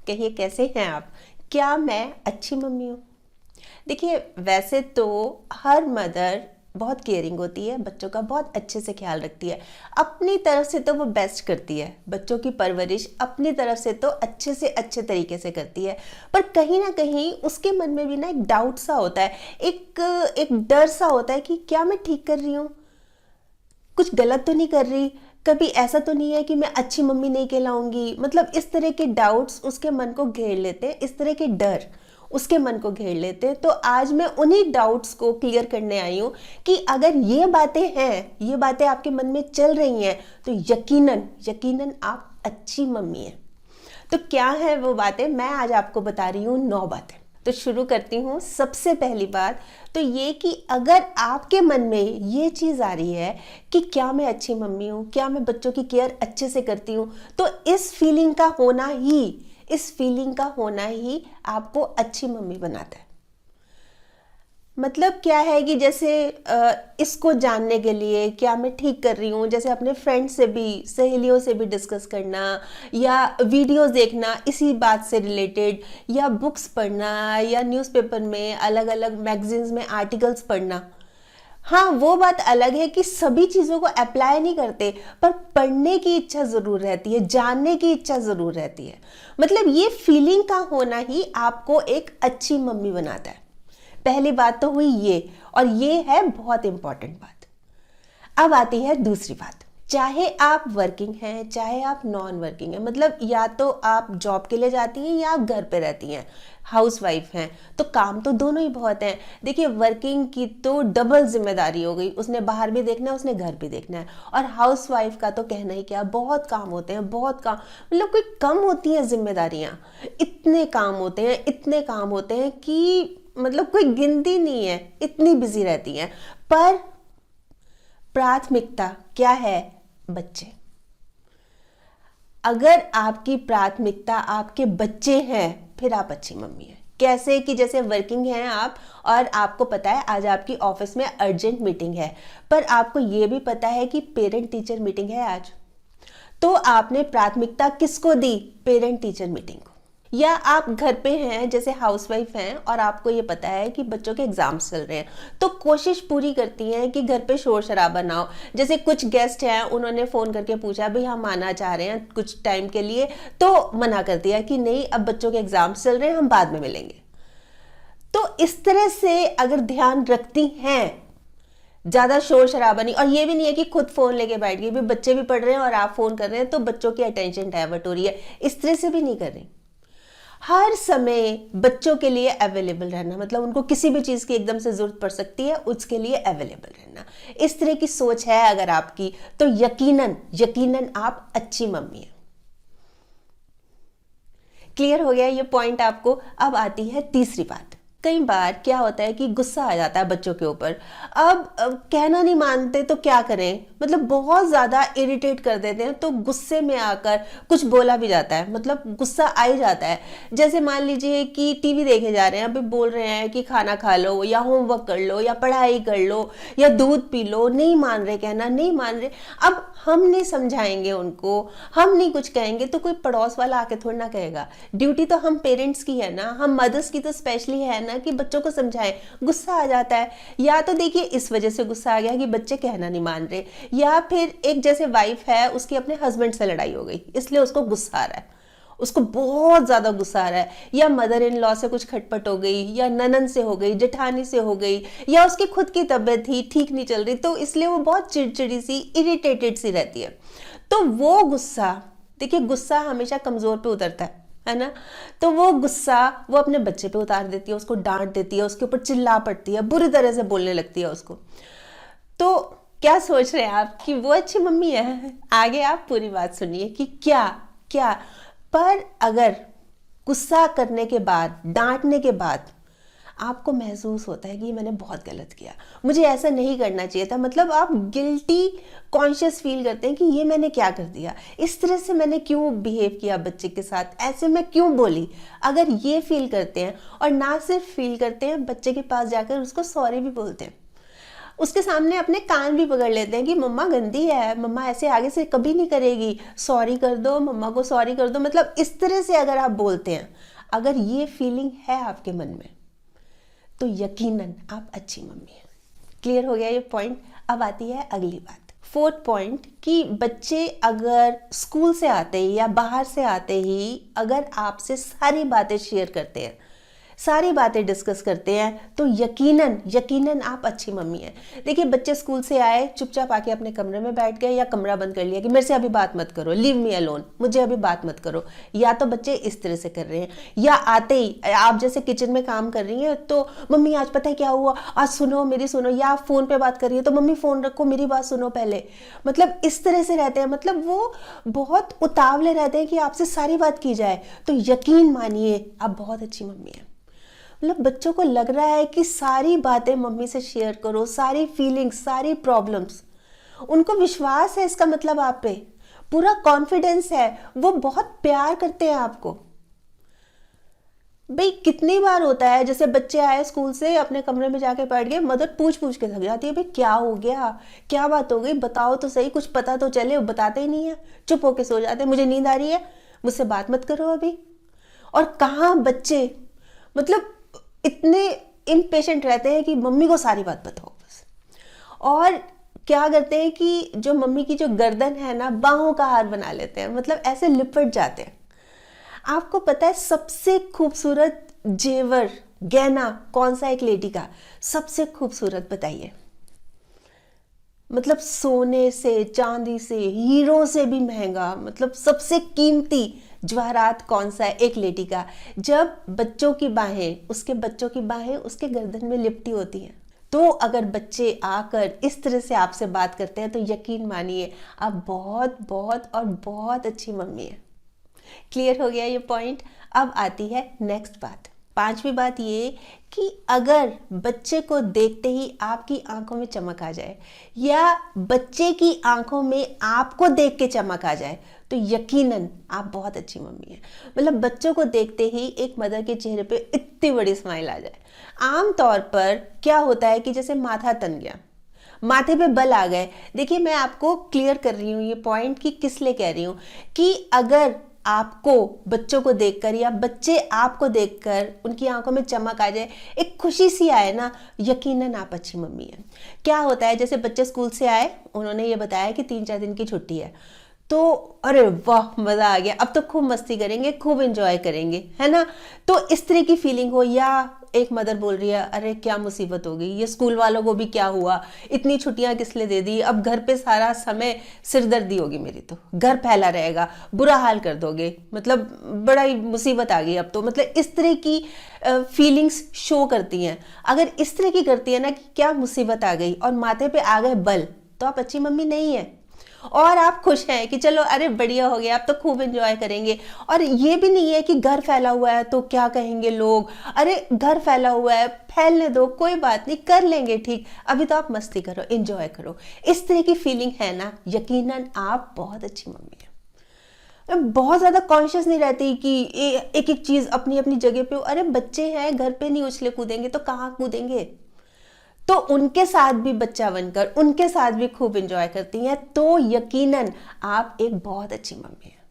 कहिए कैसे हैं आप। क्या मैं अच्छी मम्मी हूँ? देखिए, वैसे तो हर मदर बहुत केयरिंग होती है, बच्चों का बहुत अच्छे से ख्याल रखती है, अपनी तरफ से तो वो बेस्ट करती है, बच्चों की परवरिश अपनी तरफ से तो अच्छे से अच्छे तरीके से करती है। पर कहीं ना कहीं उसके मन में भी ना एक डाउट सा होता है, एक एक डर सा होता है कि क्या मैं ठीक कर रही हूँ, कुछ गलत तो नहीं कर रही, कभी ऐसा तो नहीं है कि मैं अच्छी मम्मी नहीं कहलाऊंगी। मतलब इस तरह के डाउट्स उसके मन को घेर लेते हैं, इस तरह के डर उसके मन को घेर लेते हैं। तो आज मैं उन्हीं डाउट्स को क्लियर करने आई हूँ कि अगर ये बातें हैं, ये बातें आपके मन में चल रही हैं, तो यकीनन यकीनन आप अच्छी मम्मी हैं। तो क्या है वो बातें, मैं आज आपको बता रही हूँ 9 बातें। तो शुरू करती हूँ। सबसे पहली बात तो ये कि अगर आपके मन में ये चीज़ आ रही है कि क्या मैं अच्छी मम्मी हूँ, क्या मैं बच्चों की केयर अच्छे से करती हूँ, तो इस फीलिंग का होना ही आपको अच्छी मम्मी बनाता है। मतलब क्या है कि जैसे इसको जानने के लिए क्या मैं ठीक कर रही हूँ, जैसे अपने फ्रेंड से भी, सहेलियों से भी डिस्कस करना, या वीडियोस देखना इसी बात से रिलेटेड, या बुक्स पढ़ना, या न्यूज़पेपर में अलग अलग मैगजीन्स में आर्टिकल्स पढ़ना। हाँ, वो बात अलग है कि सभी चीज़ों को अप्लाई नहीं करते, पर पढ़ने की इच्छा ज़रूर रहती है, जानने की इच्छा ज़रूर रहती है। मतलब ये फीलिंग का होना ही आपको एक अच्छी मम्मी बनाता है। पहली बात तो हुई ये, और ये है बहुत इंपॉर्टेंट बात। अब आती है दूसरी बात। चाहे आप वर्किंग हैं, चाहे आप नॉन वर्किंग हैं, मतलब या तो आप जॉब के लिए जाती हैं या आप घर पे रहती हैं, हाउस वाइफ हैं, तो काम तो दोनों ही बहुत हैं। देखिए, वर्किंग की तो डबल जिम्मेदारी हो गई, उसने बाहर भी देखना है, उसने घर भी देखना है। और हाउस वाइफ का तो कहना ही क्या, बहुत काम होते हैं, बहुत काम, मतलब कोई कम होती हैं जिम्मेदारियां। इतने काम होते हैं, इतने काम होते हैं कि मतलब कोई गिनती नहीं है, इतनी बिजी रहती हैं। पर प्राथमिकता क्या है? बच्चे। अगर आपकी प्राथमिकता आपके बच्चे हैं, फिर आप अच्छी मम्मी हैं। कैसे कि जैसे वर्किंग हैं आप, और आपको पता है आज आपकी ऑफिस में अर्जेंट मीटिंग है, पर आपको ये भी पता है कि पेरेंट टीचर मीटिंग है आज, तो आपने प्राथमिकता किसको दी? पेरेंट टीचर मीटिंग को। या आप घर पे हैं, जैसे हाउसवाइफ हैं, और आपको ये पता है कि बच्चों के एग्जाम्स चल रहे हैं, तो कोशिश पूरी करती हैं कि घर पे शोर शराबा ना हो। जैसे कुछ गेस्ट हैं, उन्होंने फ़ोन करके पूछा भाई हम आना चाह रहे हैं कुछ टाइम के लिए, तो मना कर दिया कि नहीं, अब बच्चों के एग्जाम्स चल रहे हैं, हम बाद में मिलेंगे। तो इस तरह से अगर ध्यान रखती हैं, ज़्यादा शोर शराबा नहीं, और ये भी नहीं है कि खुद फ़ोन लेके बैठ गई, भी बच्चे भी पढ़ रहे हैं और आप फ़ोन कर रहे हैं तो बच्चों की अटेंशन डाइवर्ट हो रही है, इस तरह से भी नहीं कर रही। हर समय बच्चों के लिए अवेलेबल रहना, मतलब उनको किसी भी चीज़ की एकदम से ज़रूरत पड़ सकती है, उसके लिए अवेलेबल रहना। इस तरह की सोच है अगर आपकी, तो यकीनन यकीनन आप अच्छी मम्मी हैं। क्लियर हो गया ये पॉइंट आपको? अब आती है तीसरी बात। कई बार क्या होता है कि गुस्सा आ जाता है बच्चों के ऊपर। अब कहना नहीं मानते तो क्या करें, मतलब बहुत ज़्यादा इरिटेट कर देते हैं, तो गुस्से में आकर कुछ बोला भी जाता है, मतलब गुस्सा आ ही जाता है। जैसे मान लीजिए कि टीवी देखे जा रहे हैं, अभी बोल रहे हैं कि खाना खा लो, या होमवर्क कर लो, या पढ़ाई कर लो, या दूध पी लो, नहीं मान रहे, कहना नहीं मान रहे। अब हम नहीं समझाएंगे उनको, हम नहीं कुछ कहेंगे, तो कोई पड़ोस वाला आके थोड़ा ना कहेगा। ड्यूटी तो हम पेरेंट्स की है ना, हम मदर्स की तो स्पेशली है ना कि बच्चों को समझाएं। गुस्सा आ जाता है, या तो देखिए इस वजह से गुस्सा आ गया कि बच्चे कहना नहीं मान रहे, या फिर एक जैसे वाइफ है, उसकी अपने हस्बैंड से लड़ाई हो गई, इसलिए उसको गुस्सा आ रहा है, उसको बहुत ज्यादा गुस्सा आ रहा है, या मदर इन लॉ से कुछ खटपट हो गई, या ननन से हो गई, जेठानी से हो गई, या उसकी खुद की तबीयत ही ठीक नहीं चल रही, तो इसलिए वो बहुत चिड़चिड़ी सी, इरिटेटेड सी रहती है। तो वो गुस्सा, देखिए गुस्सा हमेशा कमजोर पे उतरता है ना, तो वो गुस्सा वो अपने बच्चे पे उतार देती है, उसको डांट देती है, उसके ऊपर चिल्ला पड़ती है, बुरी तरह से बोलने लगती है उसको। तो क्या सोच रहे हैं आप कि वो अच्छी मम्मी है? आगे आप पूरी बात सुनिए कि क्या क्या। पर अगर गुस्सा करने के बाद, डांटने के बाद आपको महसूस होता है कि मैंने बहुत गलत किया, मुझे ऐसा नहीं करना चाहिए था, मतलब आप गिल्टी कॉन्शियस फील करते हैं कि ये मैंने क्या कर दिया, इस तरह से मैंने क्यों बिहेव किया बच्चे के साथ, ऐसे मैं क्यों बोली। अगर ये फील करते हैं, और ना सिर्फ फील करते हैं, बच्चे के पास जाकर उसको सॉरी भी बोलते हैं, उसके सामने अपने कान भी पकड़ लेते हैं कि मम्मा गंदी है, मम्मा ऐसे आगे से कभी नहीं करेगी, सॉरी कर दो, मम्मा को सॉरी कर दो। मतलब इस तरह से अगर आप बोलते हैं, अगर ये फीलिंग है आपके मन में, तो यकीनन आप अच्छी मम्मी हैं। क्लियर हो गया ये पॉइंट। अब आती है अगली बात, फोर्थ पॉइंट, कि बच्चे अगर स्कूल से आते ही या बाहर से आते ही अगर आपसे सारी बातें शेयर करते हैं, सारी बातें डिस्कस करते हैं, तो यकीनन यकीनन आप अच्छी मम्मी हैं। देखिए, बच्चे स्कूल से आए, चुपचाप आके अपने कमरे में बैठ गए या कमरा बंद कर लिया कि मेरे से अभी बात मत करो, लीव मी अलोन, मुझे अभी बात मत करो। या तो बच्चे इस तरह से कर रहे हैं, या आते ही आप जैसे किचन में काम कर रही हैं तो मम्मी आज पता है क्या हुआ, आज सुनो मेरी सुनो, या आप फोन पे बात कर रही है तो मम्मी फोन रखो, मेरी बात सुनो पहले। मतलब इस तरह से रहते हैं, मतलब वो बहुत उतावले रहते हैं कि आपसे सारी बात की जाए। तो यकीन मानिए आप बहुत अच्छी मम्मी हैं। मतलब बच्चों को लग रहा है कि सारी बातें मम्मी से शेयर करो, सारी फीलिंग्स, सारी प्रॉब्लम्स, उनको विश्वास है, इसका मतलब आप पे पूरा कॉन्फिडेंस है, वो बहुत प्यार करते हैं आपको। भाई कितनी बार होता है, जैसे बच्चे आए स्कूल से, अपने कमरे में जाके बैठ गए, मदर पूछ पूछ के थक जाती है, भाई क्या हो गया, क्या बात हो गई, बताओ तो सही, कुछ पता तो चले। वो बताते ही नहीं है, चुप होके सो जाते हैं, मुझे नींद आ रही है, मुझसे बात मत करो अभी। और कहाँ बच्चे मतलब इतने इम्पेशेंट रहते हैं कि मम्मी को सारी बात बताओ बस। और क्या करते हैं कि जो मम्मी की जो गर्दन है ना, बाहों का हार बना लेते हैं, मतलब ऐसे लिपट जाते हैं। आपको पता है सबसे खूबसूरत जेवर गहना कौन सा एक लेडी का सबसे खूबसूरत, बताइए? मतलब सोने से, चांदी से, हीरो से भी महंगा, मतलब सबसे कीमती जवाहरात कौन सा है एक लेडी का? जब बच्चों की बाहें, उसके बच्चों की बाहें उसके गर्दन में लिपटी होती हैं। तो अगर बच्चे आकर इस तरह से आपसे बात करते हैं, तो यकीन मानिए आप बहुत बहुत और बहुत अच्छी मम्मी है। क्लियर हो गया ये पॉइंट। अब आती है नेक्स्ट बात, पांचवी बात, ये कि अगर बच्चे को देखते ही आपकी आंखों में चमक आ जाए, या बच्चे की आंखों में आपको देख के चमक आ जाए, तो यकीनन आप बहुत अच्छी मम्मी हैं। मतलब बच्चों को देखते ही एक मदर के चेहरे पे इतनी बड़ी स्माइल आ जाए। आम तौर पर क्या होता है कि जैसे माथा तन गया, माथे पे बल आ गए। देखिए, मैं आपको क्लियर कर रही हूँ ये पॉइंट कि किस लिए कह रही हूँ, कि अगर आपको बच्चों को देखकर या बच्चे आपको देखकर उनकी आंखों में चमक आ जाए, एक खुशी सी आए ना, यकीनन आप अच्छी मम्मी हैं। क्या होता है, जैसे बच्चे स्कूल से आए, उन्होंने ये बताया कि 3-4 दिन की छुट्टी है, तो अरे वाह मजा आ गया, अब तो खूब मस्ती करेंगे, खूब एंजॉय करेंगे, है ना। तो इस तरह की फीलिंग हो, या एक मदर बोल रही है अरे क्या मुसीबत हो गई, ये स्कूल वालों को भी क्या हुआ, इतनी छुट्टियां किस लिए दे दी, अब घर पे सारा समय सिरदर्दी होगी मेरी, तो घर फैला रहेगा, बुरा हाल कर दोगे, मतलब बड़ा ही मुसीबत आ गई अब तो। मतलब इस तरह की फीलिंग्स शो करती हैं। अगर इस तरह की करती है ना कि क्या मुसीबत आ गई और माथे पे आ गए बल, तो आप अच्छी मम्मी नहीं है। और आप खुश हैं कि चलो अरे बढ़िया हो गया, आप तो खूब एंजॉय करेंगे। और ये भी नहीं है कि घर फैला हुआ है तो क्या कहेंगे लोग, अरे घर फैला हुआ है, फैलने दो, कोई बात नहीं, कर लेंगे ठीक, अभी तो आप मस्ती करो, एंजॉय करो। इस तरह की फीलिंग है ना, यकीनन आप बहुत अच्छी मम्मी है। बहुत ज्यादा कॉन्शियस नहीं रहती कि एक एक चीज अपनी अपनी जगह पे हो। अरे बच्चे हैं, घर पे नहीं उछले कूदेंगे तो कहाँ कूदेंगे, तो उनके साथ भी बच्चा बनकर उनके साथ भी खूब एंजॉय करती हैं, तो यकीनन आप एक बहुत अच्छी मम्मी हैं।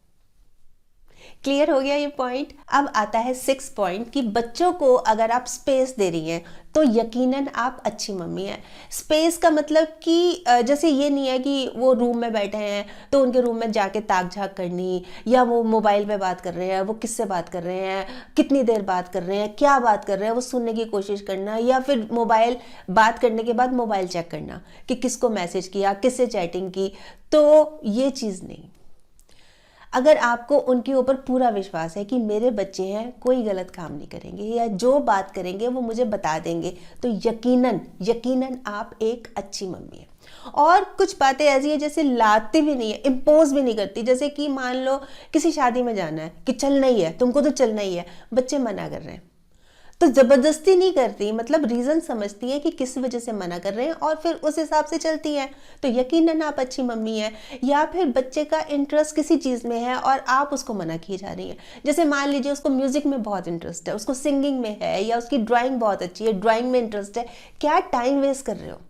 क्लियर हो गया ये पॉइंट। अब आता है 6 पॉइंट, कि बच्चों को अगर आप स्पेस दे रही हैं तो यकीनन आप अच्छी मम्मी हैं। स्पेस का मतलब कि जैसे ये नहीं है कि वो रूम में बैठे हैं तो उनके रूम में जाके ताक झाक करनी, या वो मोबाइल पे बात कर रहे हैं, वो किससे बात कर रहे हैं, कितनी देर बात कर रहे हैं, क्या बात कर रहे हैं, वो सुनने की कोशिश करना, या फिर मोबाइल बात करने के बाद मोबाइल चेक करना कि किसको मैसेज किया, किससे चैटिंग की। तो ये चीज़ नहीं। अगर आपको उनके ऊपर पूरा विश्वास है कि मेरे बच्चे हैं, कोई गलत काम नहीं करेंगे, या जो बात करेंगे वो मुझे बता देंगे, तो यकीनन यकीनन आप एक अच्छी मम्मी है। और कुछ बातें ऐसी है जैसे लाती भी नहीं है, इम्पोज भी नहीं करती। जैसे कि मान लो किसी शादी में जाना है कि चलना ही है, तुमको तो चलना ही है, बच्चे मना कर रहे हैं, तो जबरदस्ती नहीं करती, मतलब रीजन समझती है कि किस वजह से मना कर रहे हैं और फिर उस हिसाब से चलती है, तो यकीनन आप अच्छी मम्मी है। या फिर बच्चे का इंटरेस्ट किसी चीज़ में है और आप उसको मना किए जा रही हैं, जैसे मान लीजिए उसको म्यूजिक में बहुत इंटरेस्ट है, उसको सिंगिंग में है, या उसकी ड्राइंग बहुत अच्छी है, ड्राइंग में इंटरेस्ट है, क्या टाइम वेस्ट कर रहे हो?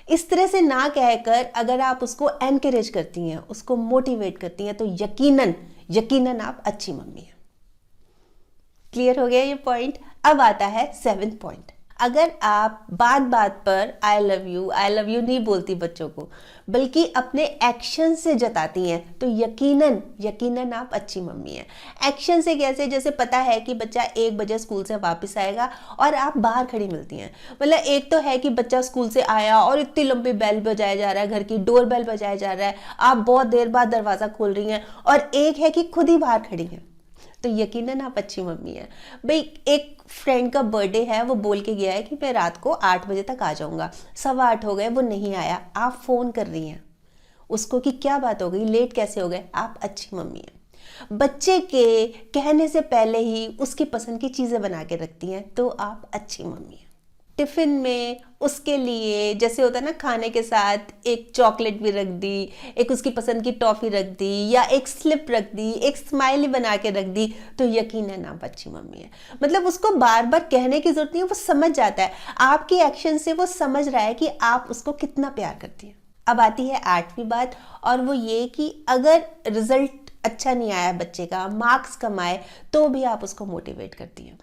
इस तरह से ना कहकर अगर आप उसको एनकरेज करती हैं, उसको मोटिवेट करती हैं, तो यकीनन यकीनन आप अच्छी मम्मी हैं। क्लियर हो गया ये पॉइंट। अब आता है 7th पॉइंट। अगर आप बात बात पर आई लव यू नहीं बोलती बच्चों को, बल्कि अपने एक्शन से जताती हैं, तो यकीनन यकीनन आप अच्छी मम्मी हैं। एक्शन से कैसे? जैसे पता है कि बच्चा 1 बजे स्कूल से वापस आएगा और आप बाहर खड़ी मिलती हैं। मतलब एक तो है कि बच्चा स्कूल से आया और इतनी लंबी बेल बजाया जा रहा है, घर की डोर बेल बजाया जा रहा है, आप बहुत देर बाद दरवाज़ा खोल रही हैं, और एक है कि खुद ही बाहर खड़ी हैं, तो यकीनन आप अच्छी मम्मी हैं। भाई एक फ्रेंड का बर्थडे है, वो बोल के गया है कि मैं रात को 8 बजे तक आ जाऊंगा, 8:15 हो गए, वो नहीं आया, आप फ़ोन कर रही हैं उसको कि क्या बात हो गई, लेट कैसे हो गए, आप अच्छी मम्मी हैं। बच्चे के कहने से पहले ही उसकी पसंद की चीज़ें बना के रखती हैं, तो आप अच्छी मम्मी हैं। टिफ़िन में उसके लिए जैसे होता है ना, खाने के साथ एक चॉकलेट भी रख दी, एक उसकी पसंद की टॉफ़ी रख दी, या एक स्लिप रख दी, एक स्माइली बना के रख दी, तो यकीनन आप अच्छी मम्मी है। मतलब उसको बार बार कहने की जरूरत नहीं है, वो समझ जाता है, आपकी एक्शन से वो समझ रहा है कि आप उसको कितना प्यार करती हैं। अब आती है 8वीं बात, और वो ये कि अगर रिजल्ट अच्छा नहीं आया बच्चे का, मार्क्स कम आए, तो भी आप उसको मोटिवेट करती हैं।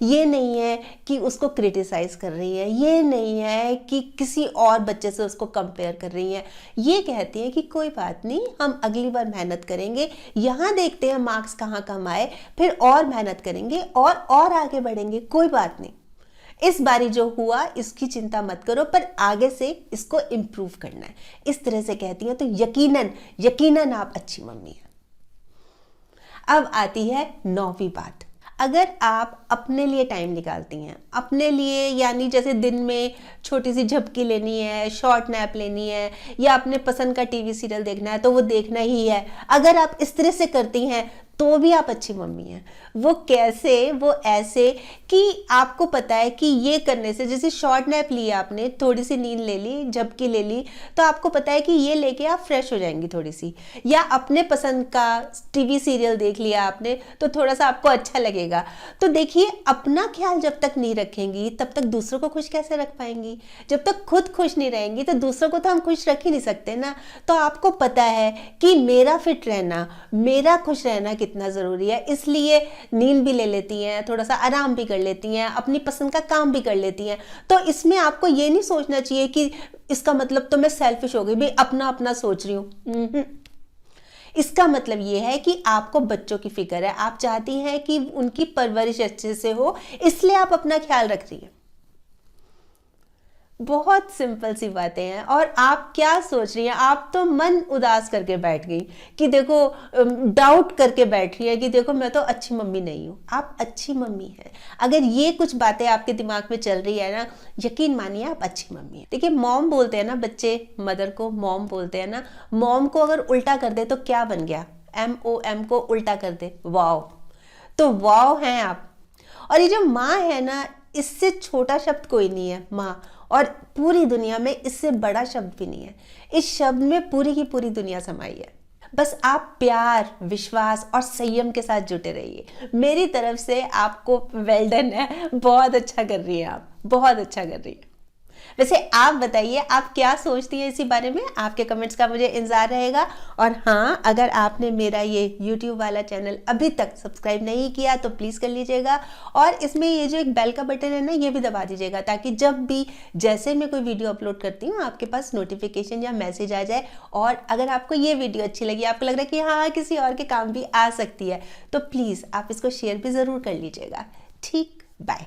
ये नहीं है कि उसको क्रिटिसाइज कर रही है, ये नहीं है कि किसी और बच्चे से उसको कंपेयर कर रही है, ये कहती है कि कोई बात नहीं, हम अगली बार मेहनत करेंगे, यहाँ देखते हैं मार्क्स कहाँ कम आए, फिर और मेहनत करेंगे और आगे बढ़ेंगे, कोई बात नहीं, इस बारी जो हुआ इसकी चिंता मत करो, पर आगे से इसको इम्प्रूव करना है। इस तरह से कहती है, तो यकीनन यकीनन आप अच्छी मम्मी हैं। अब आती है 9वीं बात। अगर आप अपने लिए टाइम निकालती हैं, अपने लिए, यानी जैसे दिन में छोटी सी झपकी लेनी है, शॉर्ट नैप लेनी है, या अपने पसंद का टीवी सीरियल देखना है, तो वो देखना ही है, अगर आप इस तरह से करती हैं, तो भी आप अच्छी मम्मी हैं। वो कैसे? वो ऐसे कि आपको पता है कि ये करने से, जैसे शॉर्ट नैप लिया आपने, थोड़ी सी नींद ले ली, झपकी ले ली, तो आपको पता है कि ये लेके आप फ्रेश हो जाएंगी थोड़ी सी, या अपने पसंद का टीवी सीरियल देख लिया आपने, तो थोड़ा सा आपको अच्छा लगेगा। तो देखिए, अपना ख्याल जब तक नहीं रखेंगी, तब तक दूसरों को खुश कैसे रख पाएंगी? जब तक खुद खुश नहीं रहेंगी, तो दूसरों को तो हम खुश रख ही नहीं सकते ना। तो आपको पता है कि मेरा फिट रहना, मेरा खुश रहना कितना ज़रूरी है, इसलिए नींद भी ले लेती हैं, थोड़ा सा आराम भी कर लेती हैं, अपनी पसंद का काम भी कर लेती हैं। तो इसमें आपको ये नहीं सोचना चाहिए कि इसका मतलब तो मैं सेल्फिश हो गई, भाई अपना अपना सोच रही हूँ। इसका मतलब ये है कि आपको बच्चों की फिक्र है, आप चाहती हैं कि उनकी परवरिश अच्छे से हो, इसलिए आप अपना ख्याल रख रही हैं। बहुत सिंपल सी बातें हैं। और आप क्या सोच रही हैं? आप तो मन उदास करके बैठ गई कि देखो, डाउट करके बैठ रही है कि देखो मैं तो अच्छी मम्मी नहीं हूँ। आप अच्छी मम्मी हैं। अगर ये कुछ बातें आपके दिमाग में चल रही है ना, यकीन मानिए आप अच्छी मम्मी हैं। देखिए, मॉम बोलते हैं ना बच्चे, मदर को मॉम बोलते हैं ना। मॉम को अगर उल्टा कर दे तो क्या बन गया? MOM को उल्टा कर दे, वाओ। तो वाओ हैं आप। और ये जो माँ है ना, इससे छोटा शब्द कोई नहीं है, माँ। और पूरी दुनिया में इससे बड़ा शब्द भी नहीं है। इस शब्द में पूरी की पूरी दुनिया समाई है। बस आप प्यार, विश्वास और संयम के साथ जुटे रहिए। मेरी तरफ से आपको वेल डन है, बहुत अच्छा कर रही है आप, बहुत अच्छा कर रही है। वैसे आप बताइए, आप क्या सोचती हैं इसी बारे में? आपके कमेंट्स का मुझे इंतजार रहेगा। और हाँ, अगर आपने मेरा ये YouTube वाला चैनल अभी तक सब्सक्राइब नहीं किया तो प्लीज़ कर लीजिएगा, और इसमें ये जो एक बेल का बटन है ना, ये भी दबा दीजिएगा, ताकि जब भी जैसे मैं कोई वीडियो अपलोड करती हूँ आपके पास नोटिफिकेशन या मैसेज आ जाए। और अगर आपको ये वीडियो अच्छी लगी, आपको लग रहा है कि हाँ किसी और के काम भी आ सकती है, तो प्लीज़ आप इसको शेयर भी ज़रूर कर लीजिएगा। ठीक, बाय।